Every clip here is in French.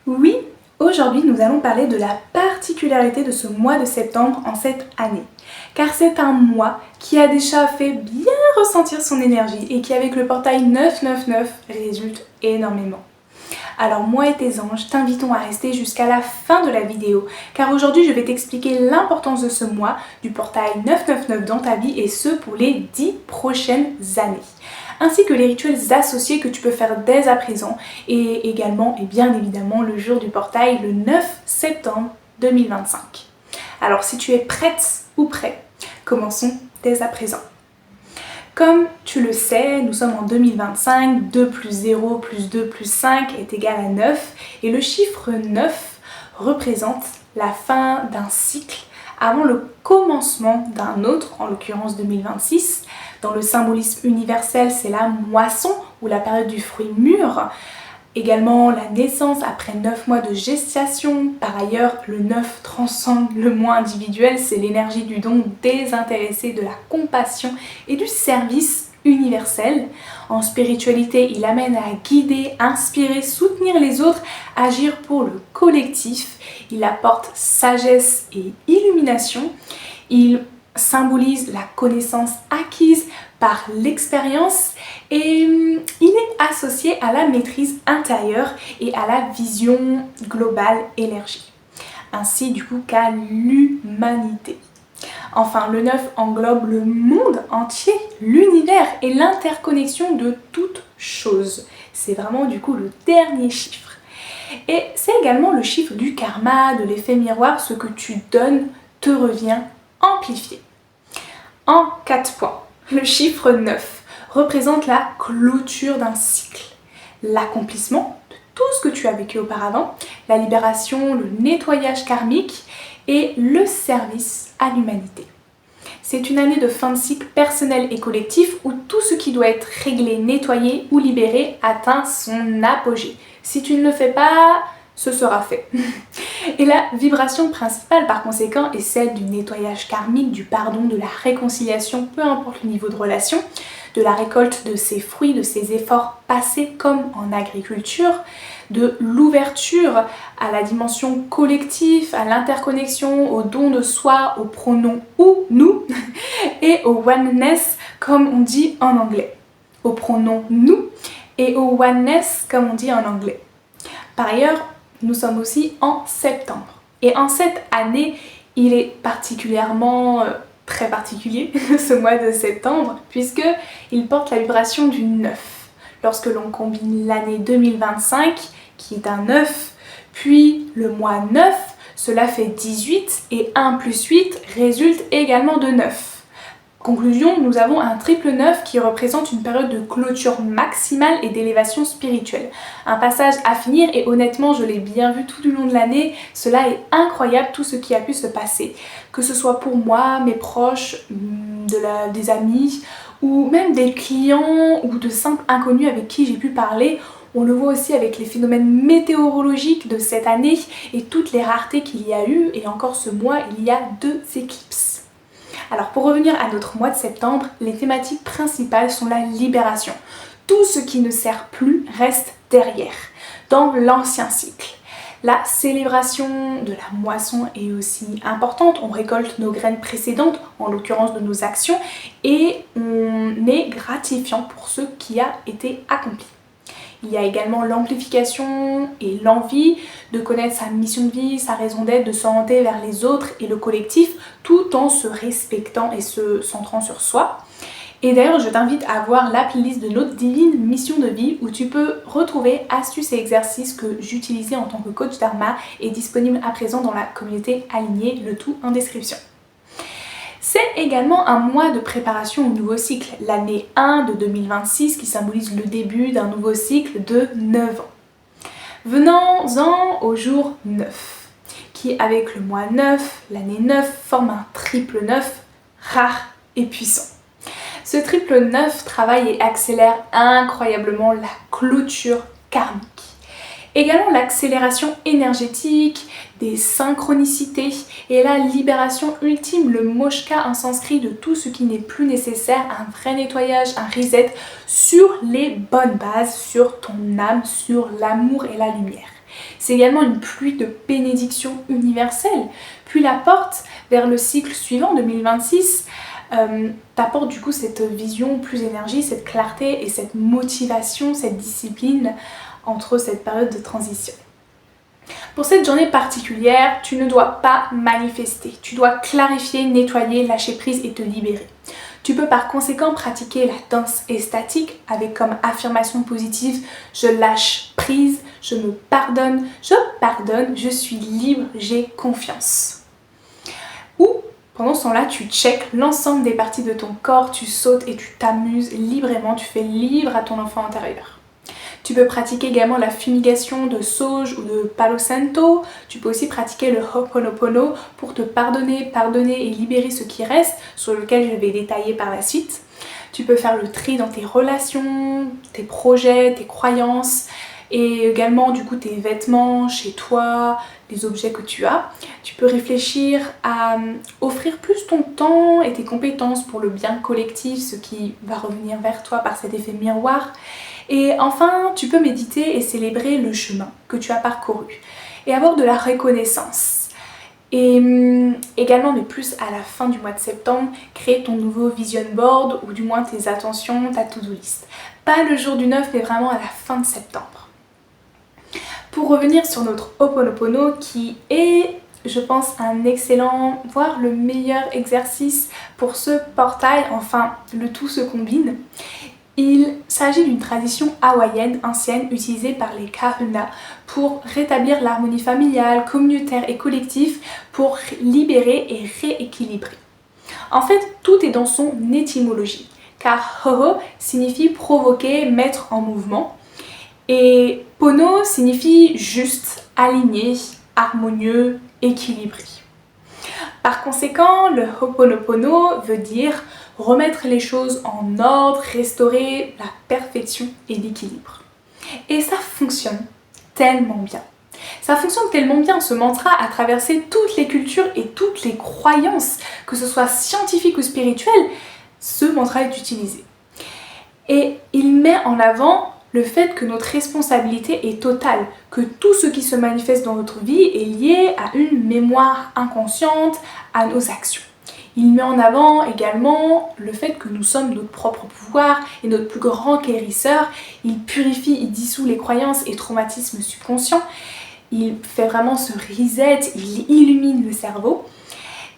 Oui, aujourd'hui nous allons parler de la particularité de ce mois de septembre en cette année. Car c'est un mois qui a déjà fait bien ressentir son énergie et qui avec le portail 999 résulte énormément. Alors moi et tes anges t'invitons à rester jusqu'à la fin de la vidéo car aujourd'hui je vais t'expliquer l'importance de ce mois, du portail 999 dans ta vie et ce pour les 10 prochaines années. Ainsi que les rituels associés que tu peux faire dès à présent et également et bien évidemment le jour du portail le 9 septembre 2025. Alors si tu es prête ou prêt, commençons dès à présent. Comme tu le sais, nous sommes en 2025, 2 plus 0 plus 2 plus 5 est égal à 9 et le chiffre 9 représente la fin d'un cycle avant le commencement d'un autre, en l'occurrence 2026. Dans le symbolisme universel, c'est la moisson ou la période du fruit mûr. Également la naissance après 9 mois de gestation. Par ailleurs, le 9 transcende le moi individuel, c'est l'énergie du don désintéressé, de la compassion et du service universel. En spiritualité, il amène à guider, inspirer, soutenir les autres, agir pour le collectif. Il apporte sagesse et illumination. Il symbolise la connaissance acquise par l'expérience et il est associé à la maîtrise intérieure et à la vision globale énergie, ainsi du coup qu'à l'humanité. Enfin, le 9 englobe le monde entier, l'univers et l'interconnexion de toutes choses. C'est vraiment du coup le dernier chiffre. Et c'est également le chiffre du karma, de l'effet miroir, ce que tu donnes te revient amplifié. En 4 points, le chiffre 9 représente la clôture d'un cycle, l'accomplissement de tout ce que tu as vécu auparavant, la libération, le nettoyage karmique et le service à l'humanité. C'est une année de fin de cycle personnel et collectif où tout ce qui doit être réglé, nettoyé ou libéré atteint son apogée. Si tu ne le fais pas, ce sera fait. Et la vibration principale par conséquent est celle du nettoyage karmique, du pardon, de la réconciliation, peu importe le niveau de relation, de la récolte de ses fruits, de ses efforts passés comme en agriculture, de l'ouverture à la dimension collective, à l'interconnexion, au don de soi, au pronom ou nous et au oneness comme on dit en anglais. Au pronom nous et au oneness comme on dit en anglais. Par ailleurs, nous sommes aussi en septembre. Et en cette année, il est particulièrement très particulier ce mois de septembre puisque il porte la vibration du 9. Lorsque l'on combine l'année 2025 qui est un 9, puis le mois 9, cela fait 18 et 1 plus 8 résulte également de 9. Conclusion, nous avons un triple 9 qui représente une période de clôture maximale et d'élévation spirituelle. Un passage à finir et honnêtement, je l'ai bien vu tout du long de l'année, cela est incroyable tout ce qui a pu se passer. Que ce soit pour moi, mes proches, des amis ou même des clients ou de simples inconnus avec qui j'ai pu parler. On le voit aussi avec les phénomènes météorologiques de cette année et toutes les raretés qu'il y a eu. Et encore ce mois, il y a 2 éclipses. Alors pour revenir à notre mois de septembre, les thématiques principales sont la libération. Tout ce qui ne sert plus reste derrière, dans l'ancien cycle. La célébration de la moisson est aussi importante, on récolte nos graines précédentes, en l'occurrence de nos actions, et on est gratifiant pour ce qui a été accompli. Il y a également l'amplification et l'envie de connaître sa mission de vie, sa raison d'être, de s'orienter vers les autres et le collectif, tout en se respectant et se centrant sur soi. Et d'ailleurs, je t'invite à voir la playlist de notre divine mission de vie où tu peux retrouver astuces et exercices que j'utilisais en tant que coach Dharma et disponible à présent dans la communauté alignée, le tout en description. C'est également un mois de préparation au nouveau cycle, l'année 1 de 2026 qui symbolise le début d'un nouveau cycle de 9 ans. Venons-en au jour 9, qui avec le mois 9, l'année 9, forme un triple 9 rare et puissant. Ce triple 9 travaille et accélère incroyablement la clôture karmique. Également l'accélération énergétique, des synchronicités et la libération ultime, le moksha en sanskrit de tout ce qui n'est plus nécessaire, un vrai nettoyage, un reset sur les bonnes bases, sur ton âme, sur l'amour et la lumière. C'est également une pluie de bénédictions universelles, puis la porte vers le cycle suivant, 2026, t'apporte du coup cette vision, plus énergie, cette clarté et cette motivation, cette discipline entre cette période de transition. Pour cette journée particulière, tu ne dois pas manifester, tu dois clarifier, nettoyer, lâcher prise et te libérer. Tu peux par conséquent pratiquer la danse estatique avec comme affirmation positive « Je lâche prise, je me pardonne, je suis libre, j'ai confiance ». Ou pendant ce temps-là, tu checkes l'ensemble des parties de ton corps, tu sautes et tu t'amuses librement, tu fais libre à ton enfant intérieur. Tu peux pratiquer également la fumigation de sauge ou de palo santo. Tu peux aussi pratiquer le ho'oponopono pour te pardonner et libérer ce qui reste, sur lequel je vais détailler par la suite. Tu peux faire le tri dans tes relations, tes projets, tes croyances et également du coup tes vêtements chez toi, les objets que tu as. Tu peux réfléchir à offrir plus ton temps et tes compétences pour le bien collectif, ce qui va revenir vers toi par cet effet miroir. Et enfin, tu peux méditer et célébrer le chemin que tu as parcouru et avoir de la reconnaissance. Et également, mais plus à la fin du mois de septembre, créer ton nouveau vision board ou du moins tes intentions, ta to-do list. Pas le jour du 9, mais vraiment à la fin de septembre. Pour revenir sur notre Ho'oponopono qui est, je pense, un excellent, voire le meilleur exercice pour ce portail, enfin le tout se combine. Il s'agit d'une tradition hawaïenne ancienne utilisée par les kahuna pour rétablir l'harmonie familiale, communautaire et collective, pour libérer et rééquilibrer. En fait, tout est dans son étymologie, car hoho signifie provoquer, mettre en mouvement, et pono signifie juste, aligné, harmonieux, équilibré. Par conséquent, le Ho'oponopono veut dire remettre les choses en ordre, restaurer la perfection et l'équilibre. Et ça fonctionne tellement bien. Ça fonctionne tellement bien, ce mantra a traversé toutes les cultures et toutes les croyances, que ce soit scientifique ou spirituel, ce mantra est utilisé. Et il met en avant le fait que notre responsabilité est totale, que tout ce qui se manifeste dans notre vie est lié à une mémoire inconsciente, à nos actions. Il met en avant également le fait que nous sommes notre propre pouvoir et notre plus grand guérisseur. Il purifie, il dissout les croyances et traumatismes subconscients. Il fait vraiment ce reset, il illumine le cerveau.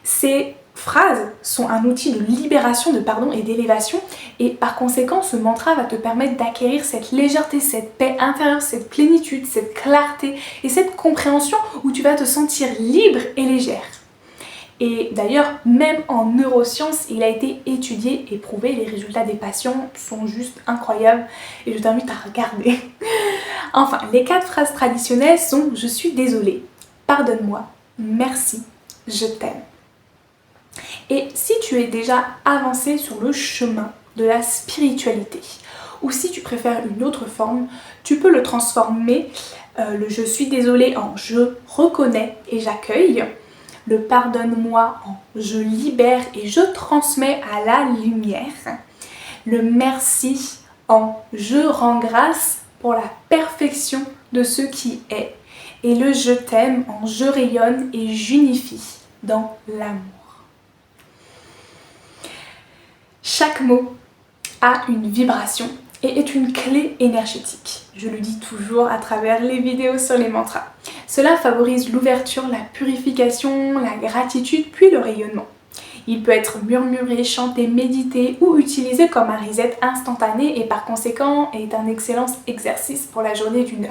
Ces phrases sont un outil de libération, de pardon et d'élévation, et par conséquent ce mantra va te permettre d'acquérir cette légèreté, cette paix intérieure, cette plénitude, cette clarté et cette compréhension où tu vas te sentir libre et légère. Et d'ailleurs, même en neurosciences, il a été étudié et prouvé, les résultats des patients sont juste incroyables et je t'invite à regarder. Enfin, les 4 phrases traditionnelles sont « Je suis désolée »,« Pardonne-moi »,« Merci »,« Je t'aime ». Et si tu es déjà avancé sur le chemin de la spiritualité, ou si tu préfères une autre forme, tu peux le transformer, le « je suis désolée » en « je reconnais et j'accueille », le « pardonne-moi » en « je libère et je transmets à la lumière », le « merci » en « je rends grâce pour la perfection de ce qui est », et le « je t'aime » en « je rayonne et j'unifie dans l'amour ». Chaque mot a une vibration et est une clé énergétique. Je le dis toujours à travers les vidéos sur les mantras. Cela favorise l'ouverture, la purification, la gratitude, puis le rayonnement. Il peut être murmuré, chanté, médité ou utilisé comme un reset instantané et par conséquent est un excellent exercice pour la journée du 9.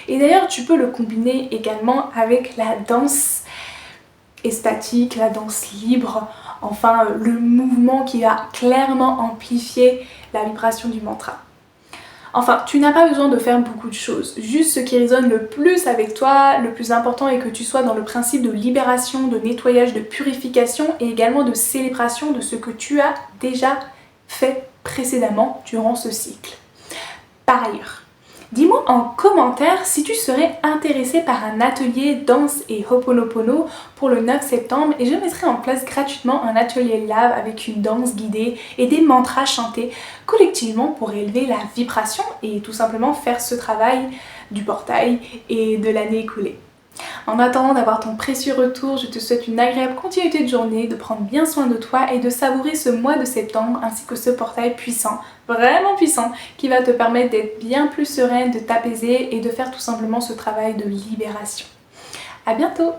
Et d'ailleurs, tu peux le combiner également avec la danse estatique, la danse libre, enfin le mouvement qui va clairement amplifier la vibration du mantra. Enfin, tu n'as pas besoin de faire beaucoup de choses, juste ce qui résonne le plus avec toi, le plus important est que tu sois dans le principe de libération, de nettoyage, de purification et également de célébration de ce que tu as déjà fait précédemment durant ce cycle. Par ailleurs, dis-moi en commentaire si tu serais intéressé par un atelier danse et Ho'oponopono pour le 9 septembre et je mettrai en place gratuitement un atelier live avec une danse guidée et des mantras chantés collectivement pour élever la vibration et tout simplement faire ce travail du portail et de l'année écoulée. En attendant d'avoir ton précieux retour, je te souhaite une agréable continuité de journée, de prendre bien soin de toi et de savourer ce mois de septembre ainsi que ce portail puissant, vraiment puissant, qui va te permettre d'être bien plus sereine, de t'apaiser et de faire tout simplement ce travail de libération. À bientôt!